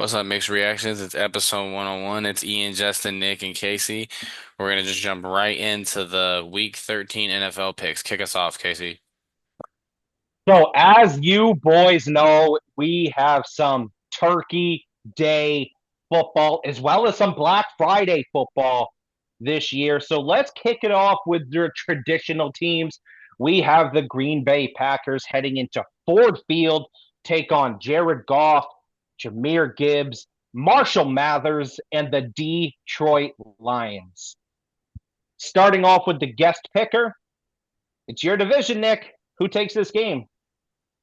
What's up, Mixed Reactions? It's episode 101. It's Ian, Justin, Nick, and Casey. We're going to just jump right into the Week 13 NFL picks. Kick us off, Casey. So, as you boys know, we have some Turkey Day football as well as some Black Friday football this year. So, let's kick it off with your traditional teams. We have the Green Bay Packers heading into Ford Field, take on Jared Goff, Jameer Gibbs, Marshall Mathers, and the Detroit Lions. Starting off with the guest picker, it's your division, Nick. Who takes this game?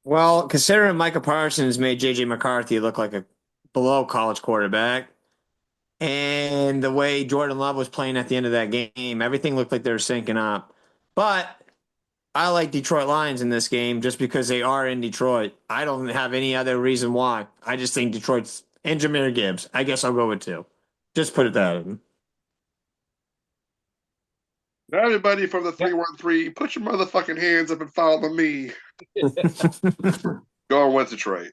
Well, considering Micah Parsons made JJ McCarthy look like a below college quarterback, and the way Jordan Love was playing at the end of that game, everything looked like they were syncing up. But I like Detroit Lions in this game just because they are in Detroit. I don't have any other reason why. I just think Detroit's and Jameer Gibbs. I guess I'll go with two. Just put it that way. Everybody from the 313, put your motherfucking hands up and follow me. Going with Detroit.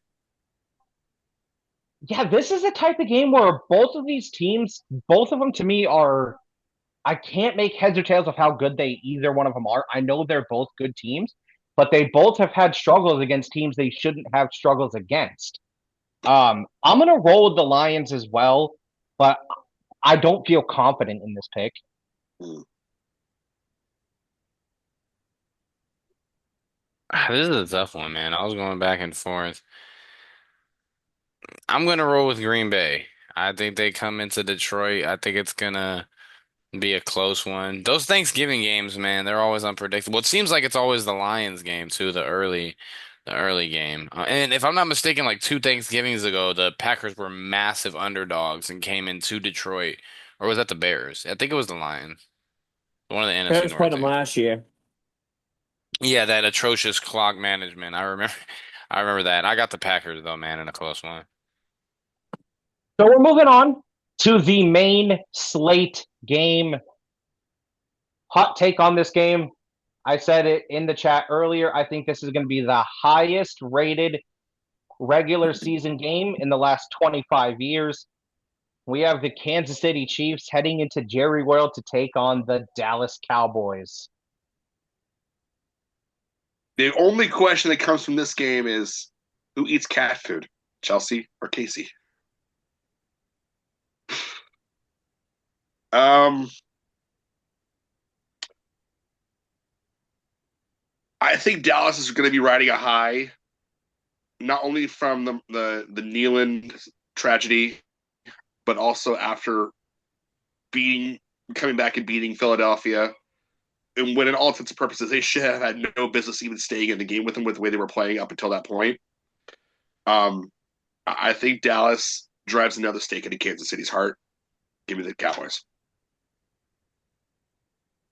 Yeah, this is a type of game where both of these teams, both of them to me are, I can't make heads or tails of how good they either one of them are. I know they're both good teams, but they both have had struggles against teams they shouldn't have struggles against. I'm gonna roll with the Lions as well, but I don't feel confident in this pick. Mm. This is a tough one, man. I was going back and forth. I'm going to roll with Green Bay. I think they come into Detroit. I think it's going to be a close one. Those Thanksgiving games, man, they're always unpredictable. It seems like it's always the Lions game too, the early game. And if I'm not mistaken, like two Thanksgivings ago, the Packers were massive underdogs and came into Detroit. Or was that the Bears? I think it was the Lions. One of the NFC Bears North played them teams. last year. Yeah, that atrocious clock management. I remember I remember that. I got the Packers though, man, in a close one. So we're moving on to the main slate game. Hot take on this game. I said it in the chat earlier. I think this is going to be the highest rated regular season game in the last 25 years. We have the Kansas City Chiefs heading into Jerry World to take on the Dallas Cowboys. The only question that comes from this game is who eats cat food, Chelsea or Casey? Um, I think Dallas is going to be riding a high, not only from the Nealon tragedy, but also after beating, coming back and beating Philadelphia. And when in all intents and purposes, they should have had no business even staying in the game with them with the way they were playing up until that point. Um, I think Dallas drives another stake into Kansas City's heart. Give me the Cowboys.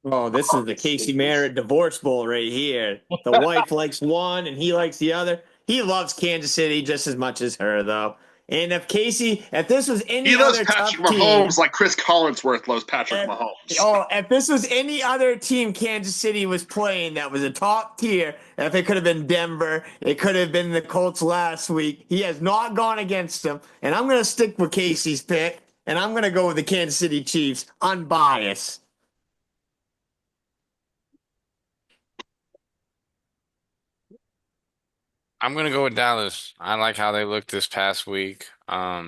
Oh, this is the Casey Merritt divorce bowl right here. The wife likes one and he likes the other. He loves Kansas City just as much as her, though. And if this was He any loves other Patrick tough team, Mahomes like Chris Collinsworth loves Patrick if, Mahomes. if this was any other team Kansas City was playing that was a top tier, if it could have been Denver, it could have been the Colts last week. He has not gone against them, and I'm going to stick with Casey's pick, and I'm going to go with the Kansas City Chiefs, unbiased. I'm gonna go with Dallas. I like how they looked this past week. I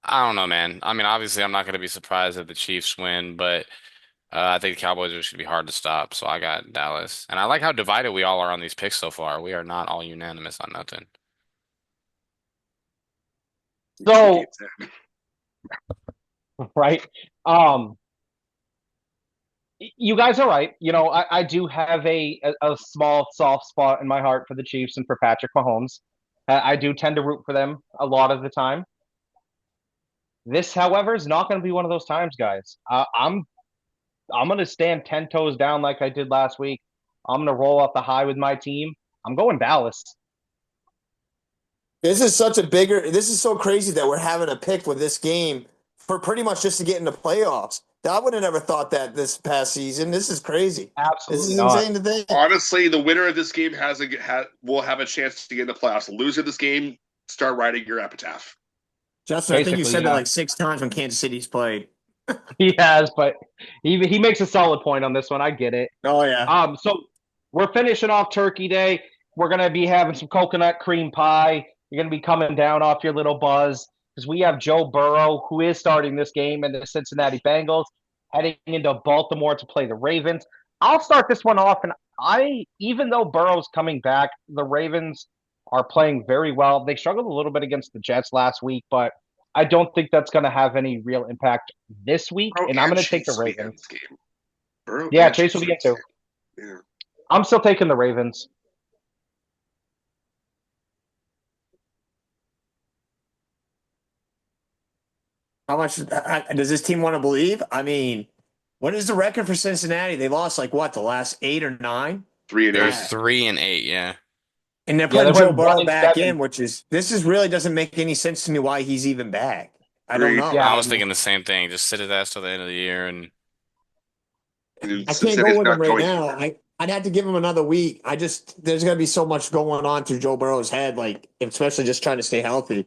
don't know, man. I mean, obviously, I'm not gonna be surprised if the Chiefs win, but I think the Cowboys are should be hard to stop. So I got Dallas, and I like how divided we all are on these picks so far. We are not all unanimous on nothing. So, right, um, you guys are right. I do have a small soft spot in my heart for the Chiefs and for Patrick Mahomes. I do tend to root for them a lot of the time. This, however, is not going to be one of those times, guys. I'm going to stand 10 toes down like I did last week. I'm going to roll up the high with my team. I'm going Dallas. This is so crazy that we're having a pick with this game for pretty much just to get into playoffs. I would have never thought that this past season. This is crazy. This Absolutely is not. insane to think. Honestly, the winner of this game will have a chance to get in the playoffs. The loser of this game start writing your epitaph. Justin, I think you Basically, said that yeah. like 6 times when Kansas City's played. He has, but he makes a solid point on this one. I get it. Oh yeah. So we're finishing off Turkey Day. We're gonna be having some coconut cream pie. You're gonna be coming down off your little buzz because we have Joe Burrow, who is starting this game, and the Cincinnati Bengals heading into Baltimore to play the Ravens. I'll start this one off, and even though Burrow's coming back, the Ravens are playing very well. They struggled a little bit against the Jets last week, but I don't think that's going to have any real impact this week, Burrow and I'm and going to take the Chase will be in Ravens. this game. Burrow Yeah, and Chase will Chase be are in in too. this game. Yeah. I'm still taking the Ravens. How much does this team want to believe? I mean, what is the record for Cincinnati? They lost like what, the last 8 or 9? 3-8. They're Uh, 3-8, yeah. and they're Yeah, they putting Joe went one Burrow and back seven. in, which is this is really doesn't make any sense to me why he's even back. I don't Agreed. know. Yeah, I was thinking the same thing. Just sit his ass till the end of the year and And I can't go Cincinnati's with him not right going now. anywhere. I'd have to give him another week. There's gonna be so much going on through Joe Burrow's head, like especially just trying to stay healthy.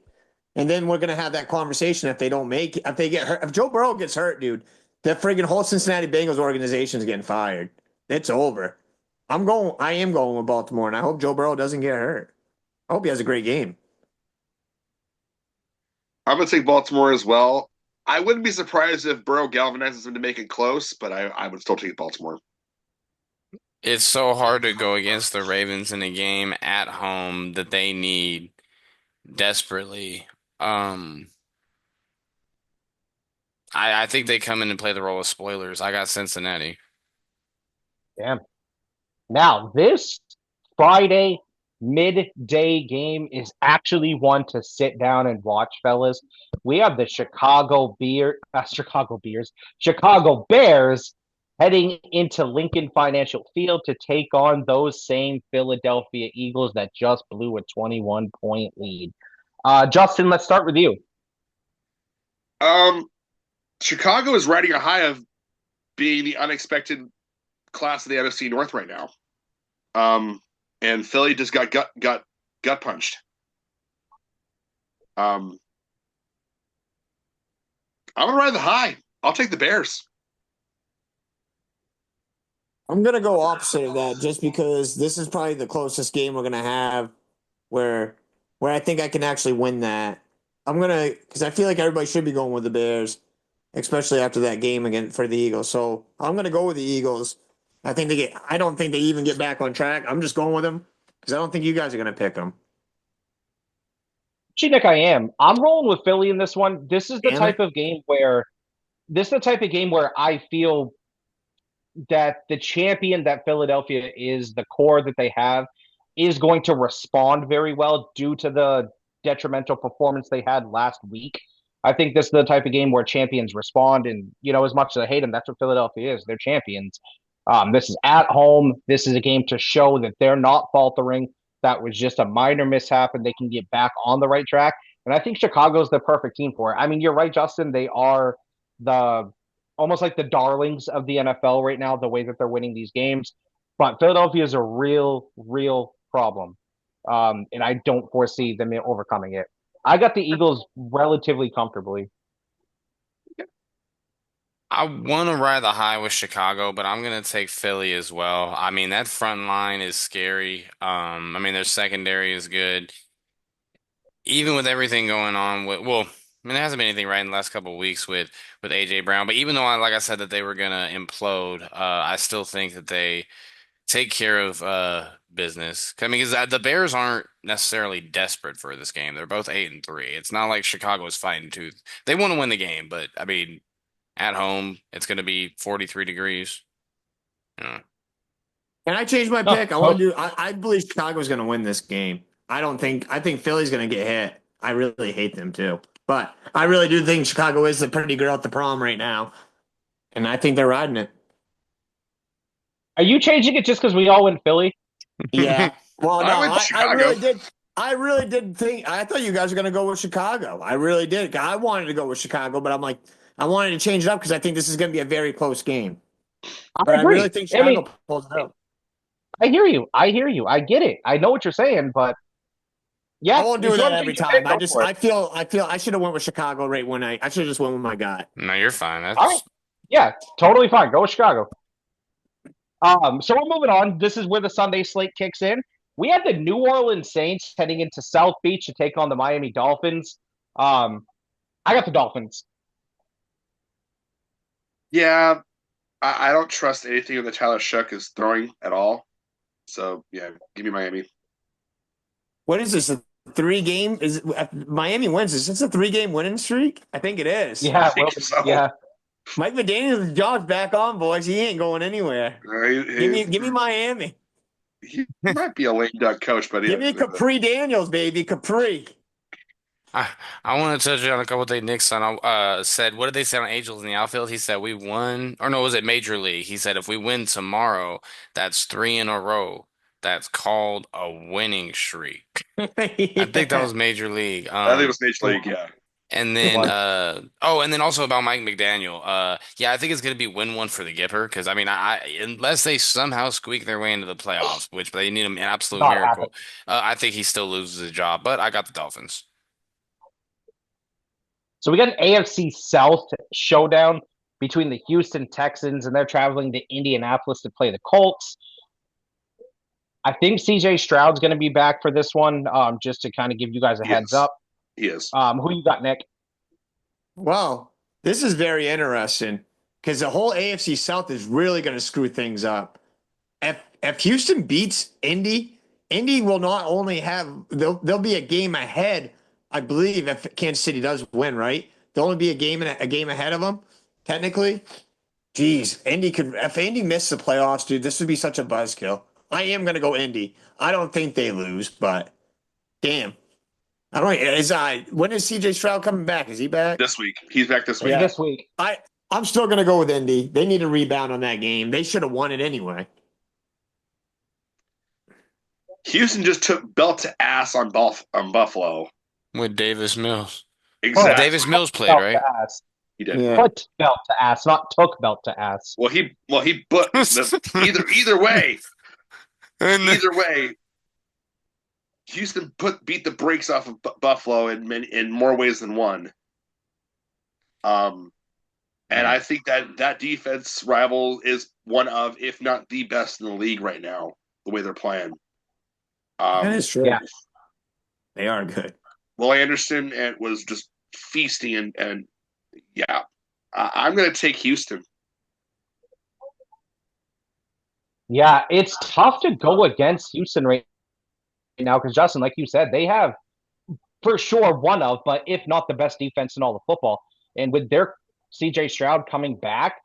And then we're gonna have that conversation if they don't make it, if they get hurt. If Joe Burrow gets hurt, dude, the friggin' whole Cincinnati Bengals organization is getting fired. It's over. I am going with Baltimore, and I hope Joe Burrow doesn't get hurt. I hope he has a great game. I'm going to take Baltimore as well. I wouldn't be surprised if Burrow galvanizes them to make it close, but I would still take Baltimore. it's so hard to go against the Ravens in a game at home that they need desperately. Um, I think they come in and play the role of spoilers. I got Cincinnati. damn. Now, this Friday midday game is actually one to sit down and watch, fellas. We have the Chicago Bears heading into Lincoln Financial Field to take on those same Philadelphia Eagles that just blew a 21-point lead. Justin, let's start with you. Um, Chicago is riding a high of being the unexpected class of the NFC North right now. And Philly just got gut punched. I'm gonna ride the high. I'll take the Bears. I'm gonna go opposite of that just because this is probably the closest game we're gonna have where where I think I can actually win that. I'm gonna because I feel like everybody should be going with the Bears, especially after that game again for the Eagles. So I'm gonna go with the Eagles. I don't think they even get back on track. I'm just going with them because I don't think you guys are gonna pick them. Gee, Nick, I am. I'm rolling with Philly in this one. Damn it. This is the type of game where I feel that the champion that Philadelphia is, the core that they have, is going to respond very well due to the detrimental performance they had last week. I think this is the type of game where champions respond, and as much as I hate them, that's what Philadelphia is. They're champions. This is at home. This is a game to show that they're not faltering. That was just a minor mishap, and they can get back on the right track. And I think Chicago's the perfect team for it. I mean, you're right, Justin. They are the almost like the darlings of the NFL right now, the way that they're winning these games. But Philadelphia is a real, real problem. And I don't foresee them overcoming it. I got the Eagles relatively comfortably. I want to ride the high with Chicago, but I'm gonna take Philly as well. I mean, that front line is scary. I mean, their secondary is good. Even with everything going on with, well, I mean, there hasn't been anything right in the last couple of weeks with AJ Brown, but even though like I said that they were gonna implode, I still think that they take care of business. I mean, because the Bears aren't necessarily desperate for this game. They're both 8-3. It's not like Chicago is fighting tooth. They want to win the game, but I mean, at home, it's going to be 43 degrees. Yeah. Can I change my Oh, pick? I believe Chicago's gonna win this game. I think Philly's gonna get hit. I really hate them too. But I really do think Chicago is the pretty girl at the prom right now. And I think they're riding it. are you changing it just because we all went Philly? Yeah. Well, no, I went I Chicago. really did. I really did think. I thought you guys were going to go with Chicago. I really did. I wanted to go with Chicago, but I'm like, I wanted to change it up because I think this is going to be a very close game. I But I really agree. think I mean, Chicago pulls it out. I hear you. I hear you. I get it. I know what you're saying, but I Yeah, won't if do you that want to every take your pick, time. go for it. I feel I should have went with Chicago right when I should have just went with my gut. No, you're fine. All right. That's Yeah, totally fine. Go with Chicago. So we're moving on. This is where the Sunday slate kicks in. We have the New Orleans Saints heading into South Beach to take on the Miami Dolphins. I got the Dolphins. Yeah, I don't trust anything that Tyler Shuck is throwing at all. So yeah, give me Miami. What is this? A 3-game? Is Miami wins? Is this a 3-game winning streak? I think it is. I Yeah, think well, so. yeah. Mike McDaniel's job's back on, boys. He ain't going anywhere. Give me Miami. he might be a lame duck coach, but Give yeah, me Capri Daniels, baby. Capri. I I want to touch on a couple of things Nick son said. What did they say on Angels in the outfield? He said we won, or no, was it Major League? He said if we win tomorrow, that's three in a row. That's called a winning streak. I think that Yeah. was Major League. I think it was Major League. Yeah, And It then was. and then also about Mike McDaniel. Yeah, I think it's gonna be win one for the Gipper because I mean unless they somehow squeak their way into the playoffs, which they need an absolute Not happening. miracle, I think he still loses his job. But I got the Dolphins. So we got an AFC South showdown between the Houston Texans, and they're traveling to Indianapolis to play the Colts. I think CJ Stroud's going to be back for this one, just to kind of give you guys a he heads is. up. He is. Who you got, Nick? Well, this is very interesting because the whole AFC South is really going to screw things up. If Houston beats Indy, Indy will not only have they'll be a game ahead, I believe, if Kansas City does win, right? They'll only be a game ahead of them, technically. Jeez, Indy could if Indy missed the playoffs, dude, this would be such a buzzkill. I am gonna go Indy. I don't think they lose, but damn. I don't is when is CJ Stroud coming back? Is he back? This week, he's back this week. Yeah. This week. I'm still gonna go with Indy. They need a rebound on that game. They should have won it anyway. Houston just took belt to ass on Buffalo. With Davis Mills. Exactly. Davis Mills played, Belt right? to ass. He did. Yeah. Put belt to ass, not took belt to ass. Well, he but either way, either way, Houston beat the brakes off of Buffalo in more ways than one. And I think that defense rival is one of, if not the best in the league right now, the way they're playing. That is true. Yeah. They are good. Will Anderson and was just feasting and yeah, I'm going to take Houston. Yeah, it's tough to go against Houston right now because, Justin, like you said, they have for sure one of, but if not the best defense in all of football. And with their CJ Stroud coming back,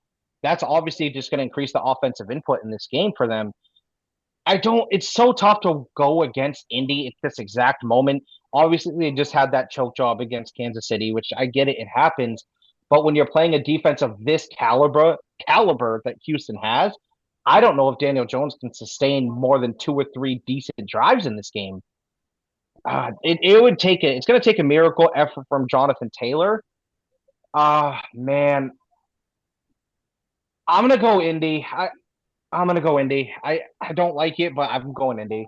that's obviously just going to increase the offensive input in this game for them. It's so tough to go against Indy at this exact moment. Obviously, they just had that choke job against Kansas City, which I get it happens. But when you're playing a defense of this caliber that Houston has, I don't know if Daniel Jones can sustain more than 2 or 3 decent drives in this game. It's going to take a miracle effort from Jonathan Taylor. Man, I'm going to go Indy. I'm going to go Indy. I don't like it, but I'm going Indy.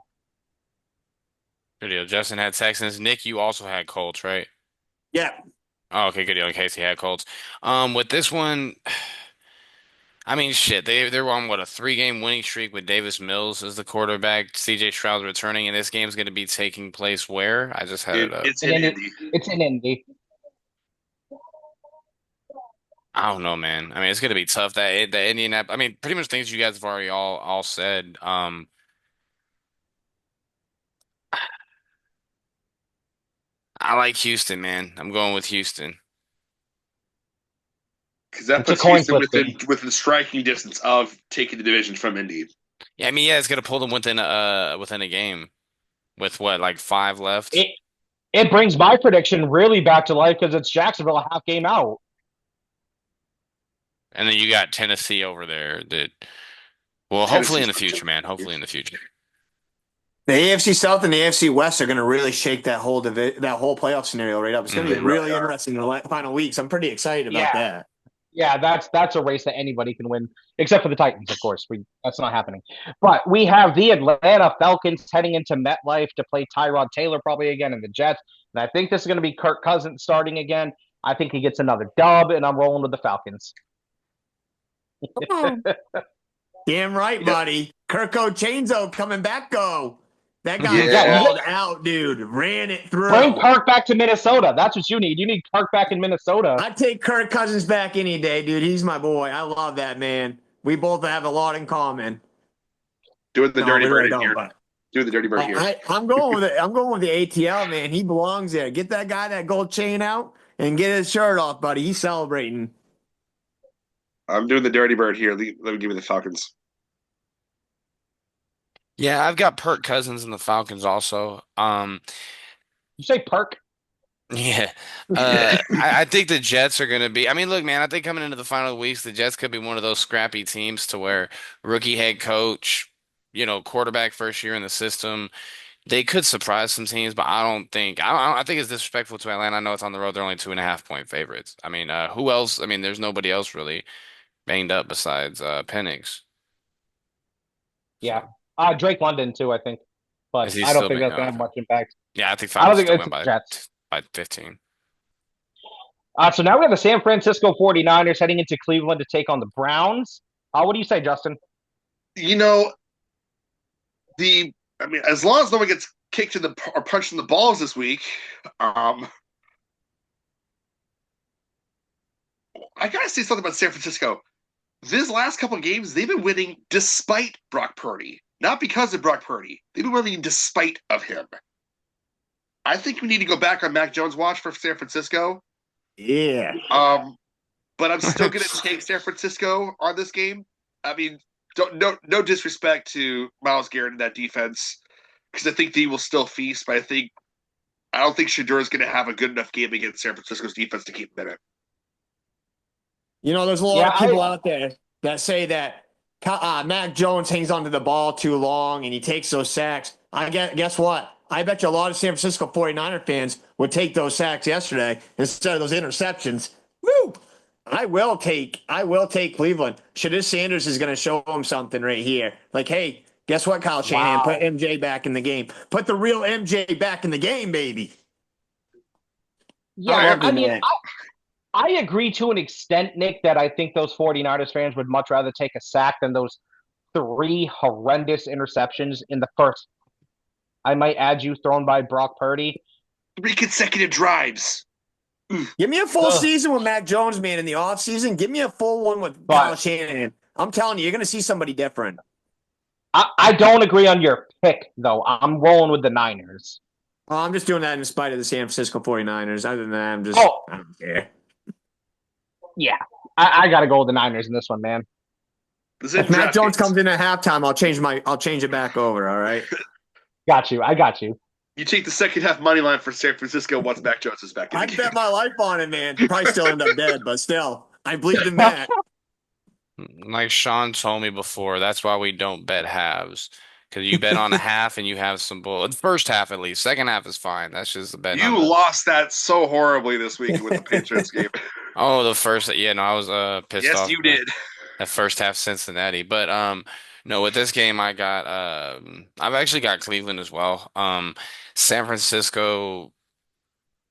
Good deal. Justin had Texans. Nick, you also had Colts, right? Yeah. Oh, okay, good deal. In case he had Colts. With this one, I mean, shit, they're on what a 3-game winning streak with Davis Mills as the quarterback. CJ Stroud's returning, and this game's going to be taking place where? I just had it up. It's in Indy. It's in Indy. I don't know, man. I mean, it's going to be tough. That Indianapolis. I mean, pretty much things you guys have already all said. I like Houston, man. I'm going with Houston. Because that It's a puts coin Houston flip within striking distance of taking the division from Indy. Yeah, I mean, yeah, it's going to pull them within a game with what, like 5 left. It brings my prediction really back to life because it's Jacksonville a half game out. And then you got Tennessee over there that, well, hopefully in the future, man. Hopefully in the future. The AFC South and the AFC West are going to really shake that whole playoff scenario right up. It's going to be really interesting in the final weeks. I'm pretty excited about that. Yeah, that's a race that anybody can win, except for the Titans, of course. That's not happening. But we have the Atlanta Falcons heading into MetLife to play Tyrod Taylor probably again in the Jets. And I think this is going to be Kirk Cousins starting again. I think he gets another dub, and I'm rolling with the Falcons. Damn right, Yeah, buddy. Kirko Chainzo coming back, go. That guy Yeah, yeah. balled out, dude. Ran it bring through. Kirk back to Minnesota. That's what you need. You need Kirk back in Minnesota. I take Kirk Cousins back any day, dude. He's my boy. I love that man. We both have a lot in common. Doing the No, dirty we bird really in don't, here. but Doing the dirty bird here. I'm going with it. I'm going with the ATL, man. He belongs there. Get that guy that gold chain out and get his shirt off, buddy. He's celebrating. I'm doing the dirty bird here. Let me give you the Falcons. Yeah, I've got Kirk Cousins and the Falcons also. You say Perk? Yeah. I think the Jets are going to be. I mean, look, man, I think coming into the final weeks, the Jets could be one of those scrappy teams to where rookie head coach, quarterback first year in the system, they could surprise some teams, but I don't think. I think it's disrespectful to Atlanta. I know it's on the road; they're only 2.5 point favorites. I mean, who else? I mean, there's nobody else really banged up besides Penix. Yeah. So Drake London too, I think. is But he I don't still think banged that's up? gonna have Okay. much impact. Yeah, I think I don't Falcons think still it's win the Jets. by 15. So now we have the San Francisco 49ers heading into Cleveland to take on the Browns. What do you say, Justin? You know, I mean, as long as no one gets kicked in the or punched in the balls this week, um, I gotta say something about San Francisco. These last couple of games, they've been winning despite Brock Purdy, not because of Brock Purdy. They've been winning despite of him. I think we need to go back on Mac Jones' watch for San Francisco. Yeah. Um, but I'm still going to take San Francisco on this game. I mean, no disrespect to Myles Garrett in that defense, because I think they will still feast. But I don't think Shador is going to have a good enough game against San Francisco's defense to keep him in it. There's a lot Yeah, of I people out there that say that Mac Jones hangs onto the ball too long and he takes those sacks. Guess what? I bet you a lot of San Francisco 49er fans would take those sacks yesterday instead of those interceptions. Woo! I will take Cleveland. Shadis Sanders is going to show him something right here. Like, hey, guess what, Kyle Shanahan? Put wow. MJ back in the game. Put the real MJ back in the game, baby. I Yeah, love I, the I mean, man. I agree to an extent, Nick, that I think those 49ers fans would much rather take a sack than those three horrendous interceptions in the first, I might add you, thrown by Brock Purdy. 3 consecutive drives. Give me a full Ugh. season with Mac Jones, man, in the offseason. Give me a full one with Kyle But Shanahan. I'm telling you, you're going to see somebody different. I don't agree on your pick, though. I'm rolling with the Niners. I'm just doing that in spite of the San Francisco 49ers. Other than that, Oh, I don't care. yeah. I got to go with the Niners in this one, man. This If is Mac Jones DraftKings. comes in at halftime, I'll change it back over. All right. Got you. I got you. You take the second half money line for San Francisco once Mac Jones is back in the I'd game. bet my life on it, man. Probably still end up dead, but still, I believed in Mac. Like Sean told me before, that's why we don't bet halves. Because you bet on a half and you have some bull. The first half at least. Second half is fine. That's just the betting on You the. lost that so horribly this week with the Patriots game. Oh, the first. Yeah, no, I was pissed Yes, off you did. that first half Cincinnati. But no, with this game I got I've actually got Cleveland as well. San Francisco.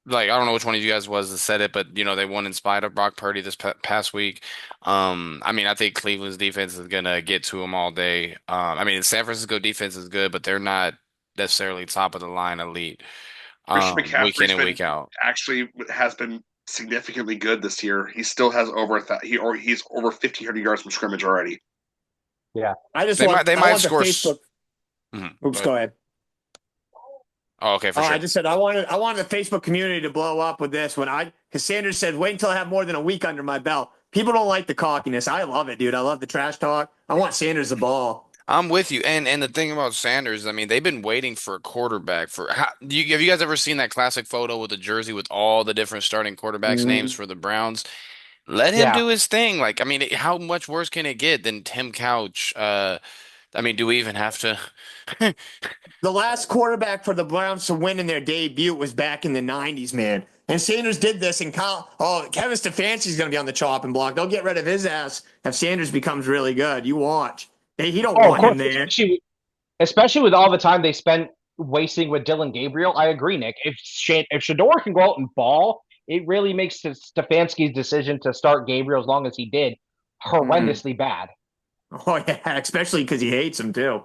Like I don't know which one of you guys was that said it, but they won in spite of Brock Purdy this past week. I mean, I think Cleveland's defense is gonna get to them all day. I mean, the San Francisco defense is good, but they're not necessarily top of the line elite. Christian Week in McCaffrey's and been week out. actually has been significantly good this year. He still has over he's over 1,500 yards from scrimmage already. Yeah. They I might want the score. Facebook. Oops, go ahead. Oh, okay, for I sure. just said I wanted the Facebook community to blow up with this because Sanders said, wait until I have more than a week under my belt. People don't like the cockiness. I love it, dude. I love the trash talk. I want Sanders the ball. I'm with you. And the thing about Sanders, I mean, they've been waiting for a quarterback for have you guys ever seen that classic photo with the jersey with all the different starting quarterbacks' names Mhm. for the Browns? Let him Yeah. do his thing. Like, I mean, how much worse can it get than Tim Couch, I mean, do we even have to? The last quarterback for the Browns to win in their debut was back in the 90s, man. And Sanders did this, and Kevin Stefanski's going to be on the chopping block. They'll get rid of his ass if Sanders becomes really good. You watch. He don't Oh, of want him course, there. especially with all the time they spent wasting with Dylan Gabriel. I agree, Nick. If Shador can go out and ball, it really makes Stefanski's decision to start Gabriel as long as he did Mm. horrendously bad. Oh yeah, especially because he hates him too.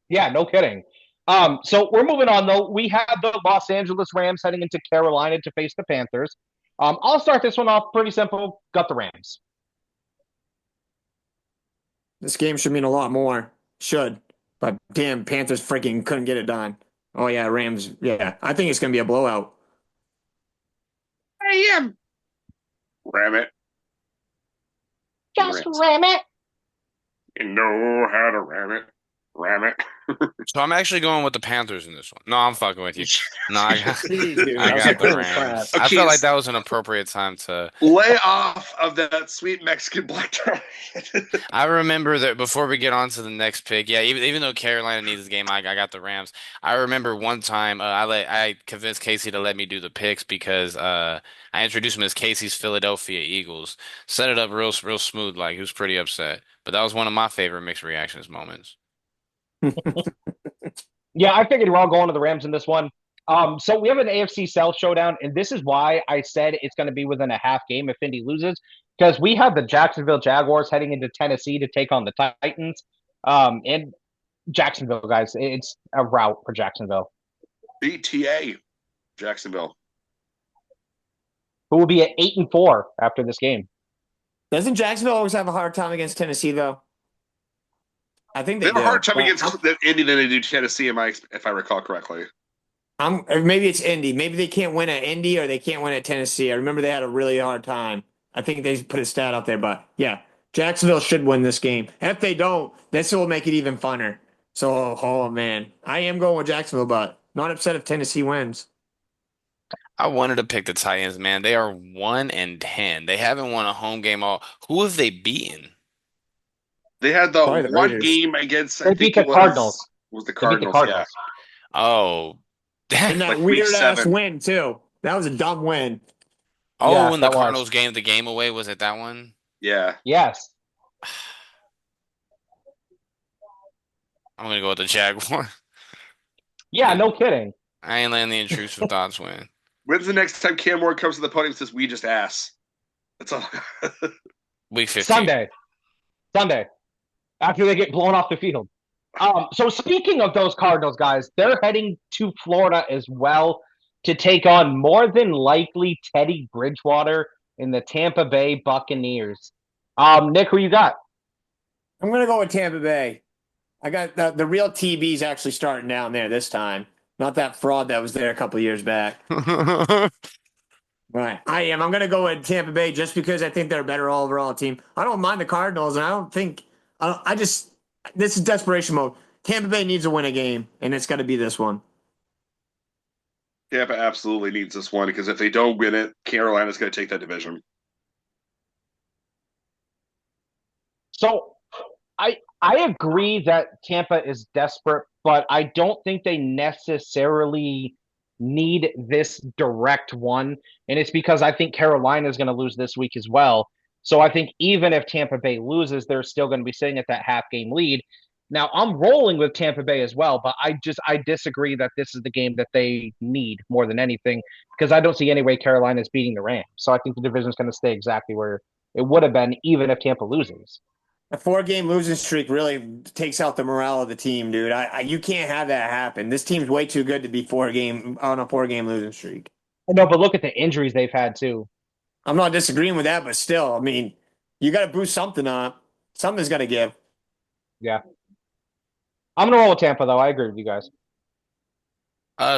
Yeah, no kidding. So we're moving on though. We have the Los Angeles Rams heading into Carolina to face the Panthers. I'll start this one off pretty simple. Got the Rams. This game should mean a lot more. Should. But damn, Panthers freaking couldn't get it done. Oh yeah, Rams. Yeah, I think it's going to be a blowout. I am. Ram it. Just Rams. ram it. You know how to ram it. Ram it. So I'm actually going with the Panthers in this one. No, I'm fucking with you. No, Jeez, dude, I that was got a the clean crap. Rams. I Okay, felt like that was an appropriate time to. lay off of that sweet Mexican black tar. I remember that before we get on to the next pick. Yeah, even though Carolina needs this game, I got the Rams. I remember one time I convinced Casey to let me do the picks because I introduced him as Casey's Philadelphia Eagles. Set it up real smooth, like he was pretty upset. But that was one of my favorite mixed reactions moments. Yeah, I figured we're all going to the Rams in this one. So we have an AFC South showdown, and this is why I said it's going to be within a half game if Indy loses, because we have the Jacksonville Jaguars heading into Tennessee to take on the Titans. And Jacksonville, guys, it's a rout for Jacksonville, BTA, Jacksonville. who will be at 8-4 after this game. Doesn't Jacksonville always have a hard time against Tennessee though? I think They they have a hard do. time But against Indy than they do Tennessee, if I recall correctly. maybe it's Indy. Maybe they can't win at Indy or they can't win at Tennessee. I remember they had a really hard time. I think they put a stat out there, but yeah, Jacksonville should win this game. If they don't, this will make it even funner. So, oh man, I am going with Jacksonville, but not upset if Tennessee wins. I wanted to pick the Titans, man. They are 1-10. They haven't won a home game all. Who have they beaten? They had the Probably the one Raiders. game against, I They beat think the it Cardinals. was the They beat the Cardinals. Yeah, Cardinals. Oh. And that like week weird ass 7. win too. That was a dumb win. Oh, Yeah, when the that was. Cardinals gave the game away, was it that one? Yeah, Yes. I'm gonna go with the Jaguar. Yeah, no kidding. I ain't letting the intrusive thoughts win. when's the next time Cam Ward comes to the podium and says, "We just ass"? That's all. Week 15. Sunday. Sunday. After they get blown off the field. So speaking of those Cardinals guys, they're heading to Florida as well to take on more than likely Teddy Bridgewater in the Tampa Bay Buccaneers. Nick, who you got? I'm gonna go with Tampa Bay. I got the real TB's actually starting down there this time. Not that fraud that was there a couple years back. Right. I am. I'm gonna go with Tampa Bay just because I think they're a better overall team. I don't mind the Cardinals, and I don't think I just this is desperation mode. Tampa Bay needs to win a game, and it's got to be this one. Tampa absolutely needs this one because if they don't win it, Carolina's going to take that division. So I agree that Tampa is desperate, but I don't think they necessarily need this direct one. And it's because I think Carolina is going to lose this week as well. So I think even if Tampa Bay loses, they're still going to be sitting at that half game lead. Now I'm rolling with Tampa Bay as well, but I disagree that this is the game that they need more than anything because I don't see any way Carolina is beating the Rams. So I think the division is going to stay exactly where it would have been even if Tampa loses. A 4 game losing streak really takes out the morale of the team, dude. You can't have that happen. This team's way too good to be 4 game on a 4 game losing streak. No, but look at the injuries they've had too. I'm not disagreeing with that, but still, I mean, you got to boost something up. Something's got to give. Yeah. I'm gonna roll with Tampa though. I agree with you guys.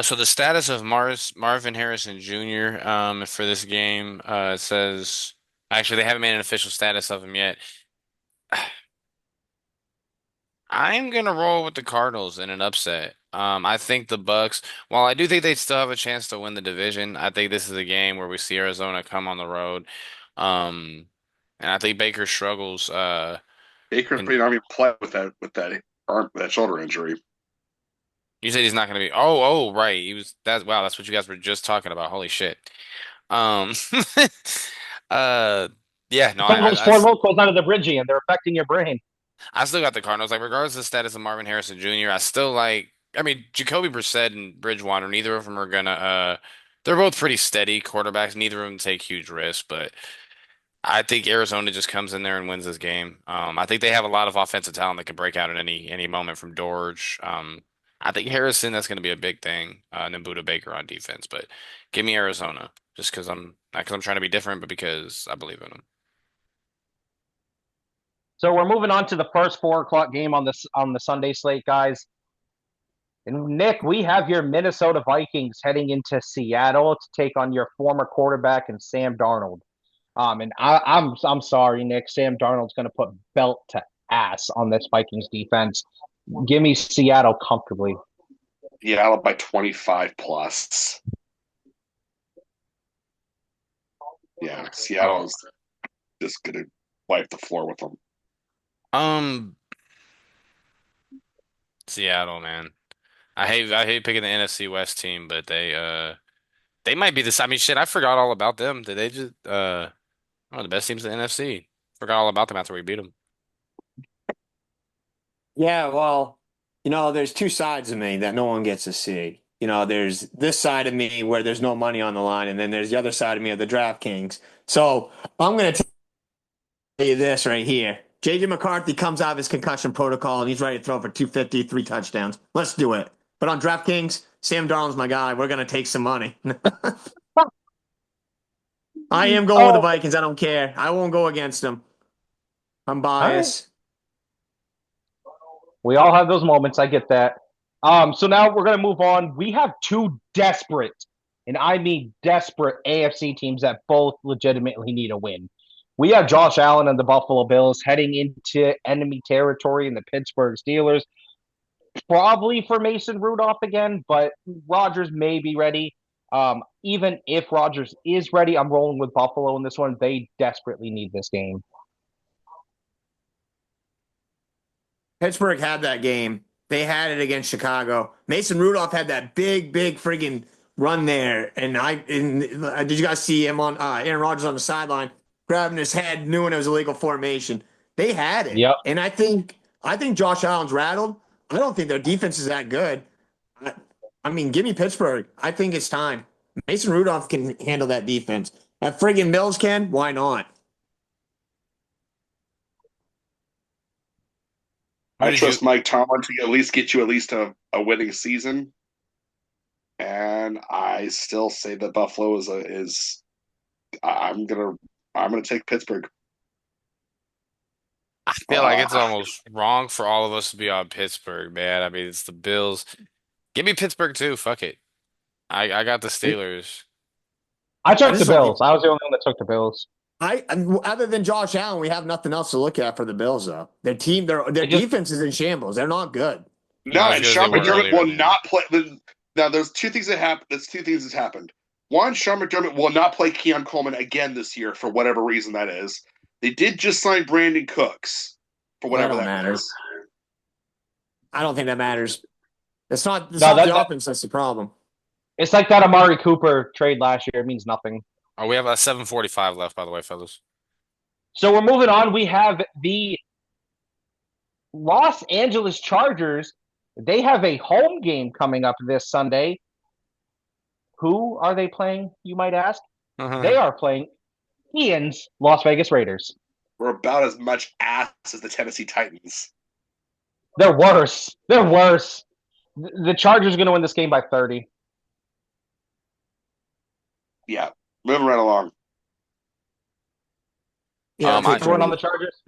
So the status of Marvin Harrison Jr. For this game it says actually they haven't made an official status of him yet. I'm gonna roll with the Cardinals in an upset. I think the Bucks, while I do think they still have a chance to win the division, I think this is a game where we see Arizona come on the road. Um, and I think Baker struggles. Baker And pretty not even play with that. that shoulder injury. You said he's not going to be. Oh, right. He was that. Wow, that's what you guys were just talking about. Holy shit. Um, uh, yeah, no, Some of those four locals out of the bridgie, and they're affecting your brain. I still got the Cardinals. Like, regardless of the status of Marvin Harrison Jr., I still like. I mean, Jacoby Brissett and Bridgewater. Neither of them are gonna. They're both pretty steady quarterbacks. Neither of them take huge risks, but I think Arizona just comes in there and wins this game. I think they have a lot of offensive talent that can break out at any moment from George. I think Harrison, that's going to be a big thing, and then Buda Baker on defense. But give me Arizona, just because I'm not because I'm trying to be different, but because I believe in them. So we're moving on to the first 4 o'clock game on the Sunday slate, guys. And Nick, we have your Minnesota Vikings heading into Seattle to take on your former quarterback and Sam Darnold. And I'm sorry, Nick. Sam Darnold's going to put belt to ass on this Vikings defense. Give me Seattle comfortably. Yeah, by 25 plus. Yeah, Oh, Seattle's just gonna wipe the floor with them. um, Seattle, man. I hate picking the NFC West team, but they might be this. I mean, shit, I forgot all about them. Did they just one of the best teams in the NFC? Forgot all about them after we beat them. Yeah, well, there's two sides of me that no one gets to see. There's this side of me where there's no money on the line, and then there's the other side of me of the DraftKings. So I'm going to tell you this right here. JJ McCarthy comes out of his concussion protocol, and he's ready to throw for 250, 3 touchdowns. Let's do it. But on DraftKings, Sam Darnold's my guy. We're going to take some money. I am going with the Oh, Vikings. I don't care. I won't go against them. I'm all right. biased. We all have those moments. I get that. So now we're going to move on. We have two desperate, and I mean desperate AFC teams that both legitimately need a win. We have Josh Allen and the Buffalo Bills heading into enemy territory in the Pittsburgh Steelers. Probably for Mason Rudolph again, but Rodgers may be ready. Even if Rodgers is ready, I'm rolling with Buffalo in this one. They desperately need this game. Pittsburgh had that game. They had it against Chicago. Mason Rudolph had that big, big friggin' run there. Did you guys see him on Aaron Rodgers on the sideline grabbing his head, knowing it was illegal formation? They had it, Yep. and I think Josh Allen's rattled. I don't think their defense is that good. I mean, give me Pittsburgh. I think it's time. Mason Rudolph can handle that defense. That friggin' Mills can. Why not? Who I did you? trust Mike Tomlin to at least get you at least a winning season, and I still say that Buffalo is. I'm gonna take Pittsburgh. I feel like it's Uh, almost wrong for all of us to be on Pittsburgh, man. I mean, it's the Bills. Give me Pittsburgh too. Fuck it. I got the Steelers. I I took the just don't Bills. think I was the only one that took the Bills. other than Josh Allen, we have nothing else to look at for the Bills though. Their It just defense is in shambles. They're not good. I no, was and gonna say Sean what McDermott earlier in will the year. not play. Now, there's two things that happened. There's two things that's happened. One, Sean McDermott will not play Keon Coleman again this year for whatever reason that is. They did just sign Brandon Cooks for That whatever don't that matter. means. I don't think that matters. It's no not that, the that offense that's the problem. it's like that Amari Cooper trade last year. It means nothing. Oh, we have a 7:45 left, by the way, fellas. So we're moving on. We have the Los Angeles Chargers. They have a home game coming up this Sunday. Who are they playing, you might ask? They are playing Ian's Las Vegas Raiders. We're about as much ass as the Tennessee Titans. They're worse. They're worse. The Chargers are going to win this game by 30. Yeah, moving right along. Yeah, I'll take I the Everyone on the Raiders. Chargers?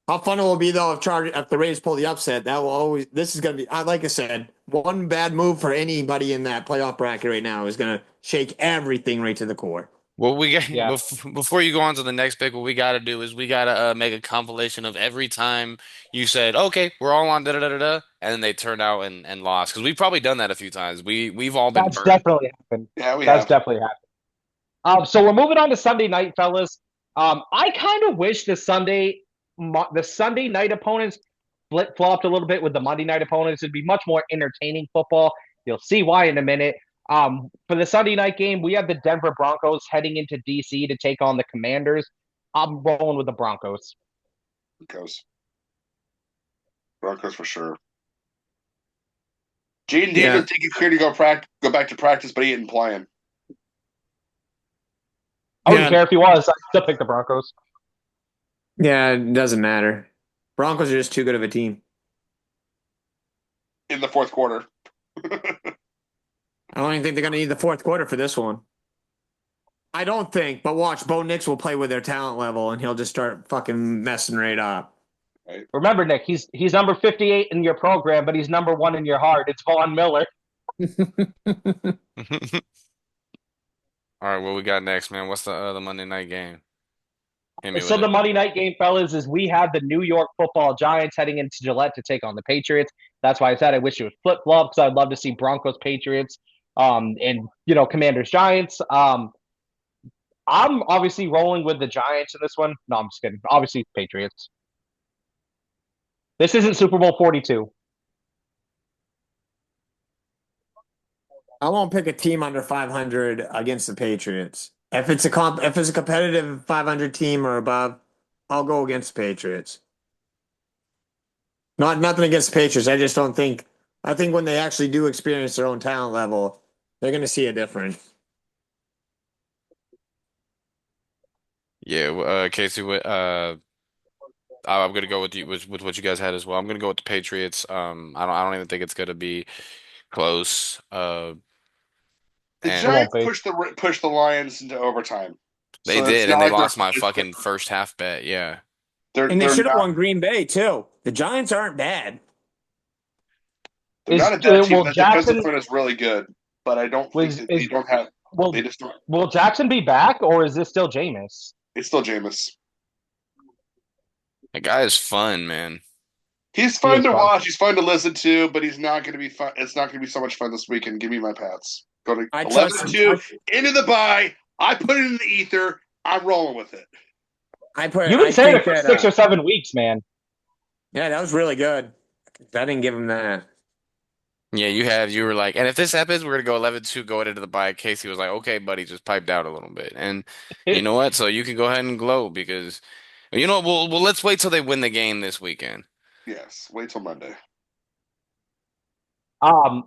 How fun it will be though if the Raiders pull the upset. That will always. This is gonna be. Like I said, one bad move for anybody in that playoff bracket right now is gonna shake everything right to the core. What we got Yeah. before you go on to the next pick, what we got to do is we got to make a compilation of every time you said, "Okay, we're all on da da da da," da," and then they turned out and lost because we've probably done that a few times. We've all been That's burned. definitely happened. Yeah, we That's have. definitely happened. So we're moving on to Sunday night, fellas. I kind of wish the Sunday night opponents flip flopped a little bit with the Monday night opponents. It'd be much more entertaining football. You'll see why in a minute. For the Sunday night game, we have the Denver Broncos heading into DC to take on the Commanders. I'm rolling with the Broncos. Broncos. Broncos for sure. Jaden Yeah. Daniels taking clear to go back to practice, but he ain't playing. I wouldn't Yeah. care if he was. I'd still pick the Broncos. Yeah, it doesn't matter. Broncos are just too good of a team. In the fourth quarter. I don't even think they're going to need the fourth quarter for this one. I don't think, but watch, Bo Nix will play with their talent level and he'll just start fucking messing right up. Right. Remember, Nick, he's number 58 in your program, but he's number 1 in your heart. It's Vaughn Miller. All right, what we got next, man? What's the Monday night game? Hit me So with the it. Monday night game, fellas, is we have the New York Football Giants heading into Gillette to take on the Patriots. That's why I said I wish it was flip flop because I'd love to see Broncos Patriots, and Commanders Giants. I'm obviously rolling with the Giants in this one. No, I'm just kidding. Obviously Patriots. This isn't Super Bowl 42. I won't pick a team under 500 against the Patriots. If it's a competitive 500 team or above, I'll go against the Patriots. Nothing against the Patriots. I just don't think. I think when they actually do experience their own talent level, they're going to see a difference. Yeah, Casey, I'm gonna go with you with what you guys had as well. I'm gonna go with the Patriots. I don't even think it's gonna be close. The It And won't Giants be. pushed the Lions into overtime, they so it's did, not and they like they're lost my fucking first half bet. Yeah. And they they're should have not won Green Bay too. The Giants aren't bad. they're not a bad team. Will That defensive Jackson front is really good, but I don't think was that they is don't have. They will just don't. will Jackson be back or is this still Jameis? It's still Jameis. The guy is fun, man. He's He fun is to fun. watch. He's fun to listen to, but he's not going to be fun. It's not going to be so much fun this weekend. Give me my Pats. Go to I 11 trust. and two into the bye. I put it in the ether. I'm rolling with it. You've been I saying it think for that. 6 or 7 weeks, man. Yeah, that was really good. I didn't give him that. Yeah, you were like, and if this happens, we're gonna go 11-2 going into the bye. Casey was like, okay, buddy, just piped out a little bit. And you know what? So you can go ahead and gloat because let's wait till they win the game this weekend. Yes. Wait till Monday.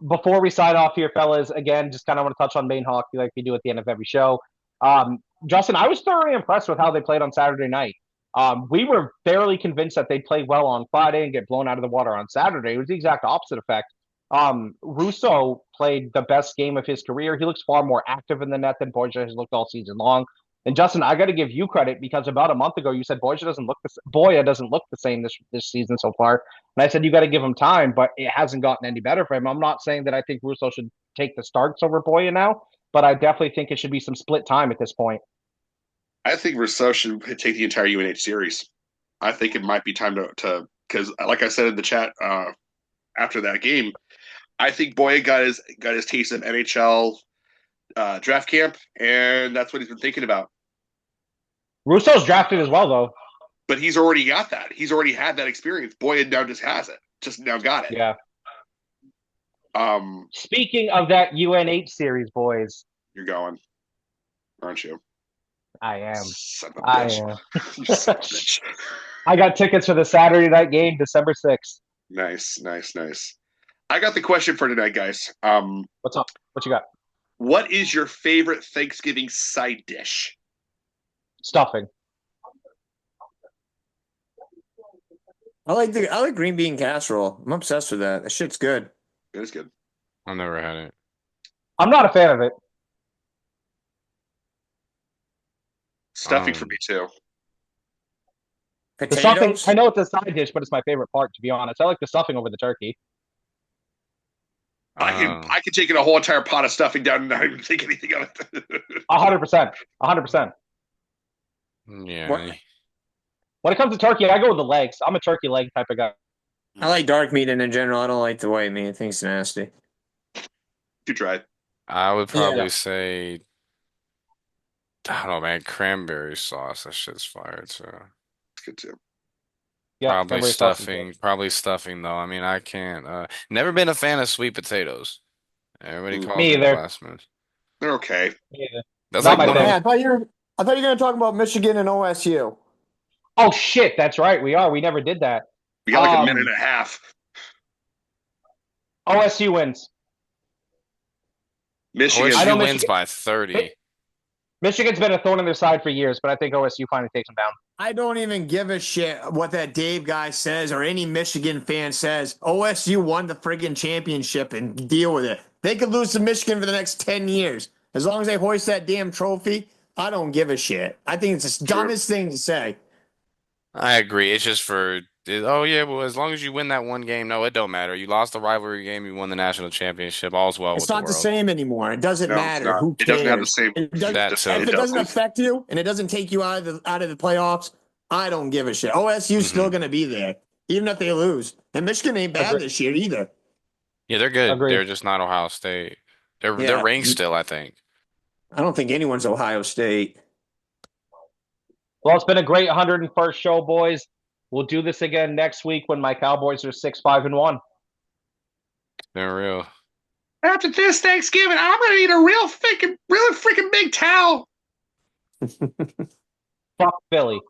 Before we sign off here, fellas, again, just kind of want to touch on Maine hockey like we do at the end of every show. Justin, I was thoroughly impressed with how they played on Saturday night. We were fairly convinced that they'd play well on Friday and get blown out of the water on Saturday. It was the exact opposite effect. Russo played the best game of his career. He looks far more active in the net than Borja has looked all season long. And Justin, I got to give you credit because about a month ago you said Boya doesn't look the same this season so far. And I said you got to give him time, but it hasn't gotten any better for him. I'm not saying that I think Russo should take the starts over Boya now, but I definitely think it should be some split time at this point. I think Rousseau should take the entire UNH series. I think it might be time to because, like I said in the chat after that game, I think Boyd got his taste of NHL draft camp, and that's what he's been thinking about. Russo's drafted as well, though. But he's already got that. He's already had that experience. Boyd now just has it. Just now got it. Yeah. Um, Speaking of that UNH series, boys, you're going, aren't you? I am. Son of a I bitch. am. You son of a bitch. I got tickets for the Saturday night game, December 6th. Nice, nice, nice. I got the question for tonight, guys. What's up? What you got? What is your favorite Thanksgiving side dish? Stuffing. I like green bean casserole. I'm obsessed with that. That shit's good. It is good. I've never had it. I'm not a fan of it. Stuffing for me too. The stuffing, Potatoes. I know it's a side dish, but it's my favorite part, to be honest. I like the stuffing over the turkey. I can Um, I can take in a whole entire pot of stuffing down and not even think anything of it. 100%. 100%. What? yeah. When it comes to turkey, I go with the legs. I'm a turkey leg type of guy. I like dark meat in general. I don't like the white meat. I think it's nasty. You tried. I would Yeah. probably say, I don't know, man, cranberry sauce. That shit's fire too. It's good too. Yeah, cranberry sauce is good. Probably stuffing though. I mean, I can't. Never been a fan of sweet potatoes. Everybody Mm, calls Me me either. blasphemous. they're okay. Me either. That's Not like my one Hey, thing. of I thought you were going to talk about Michigan and OSU. Oh shit, that's right. We are. We never did that. We got like a minute Um, and a half. OSU wins. I Michigan. know OSU wins Michigan. by 30. Michigan's been a thorn in their side for years, but I think OSU finally takes them down. I don't even give a shit what that Dave guy says or any Michigan fan says. OSU won the friggin' championship and deal with it. They could lose to Michigan for the next 10 years. As long as they hoist that damn trophy, I don't give a shit. I think it's the True. dumbest thing to say. I agree. It's just oh yeah, well, as long as you win that one game, no, it don't matter. You lost the rivalry game, you won the national championship. All's well It's with the not the world. same anymore. It doesn't No, it's matter. not. Who It doesn't have the cares? same. It does, That too. if It it doesn't doesn't. affect you and it doesn't take you out of the playoffs, I don't give a shit. OSU's still Hmm. going to be there, even if they lose. And Michigan ain't bad Agree. this year either. Yeah, they're good. Agree. They're just not Ohio State. They're Yeah, ranked still, I think. I don't think anyone's Ohio State. Well, it's been a great 101st show, boys. We'll do this again next week when my Cowboys are 6-5-1. They're real. After this Thanksgiving, I'm gonna eat a really freaking big towel. Fuck Philly.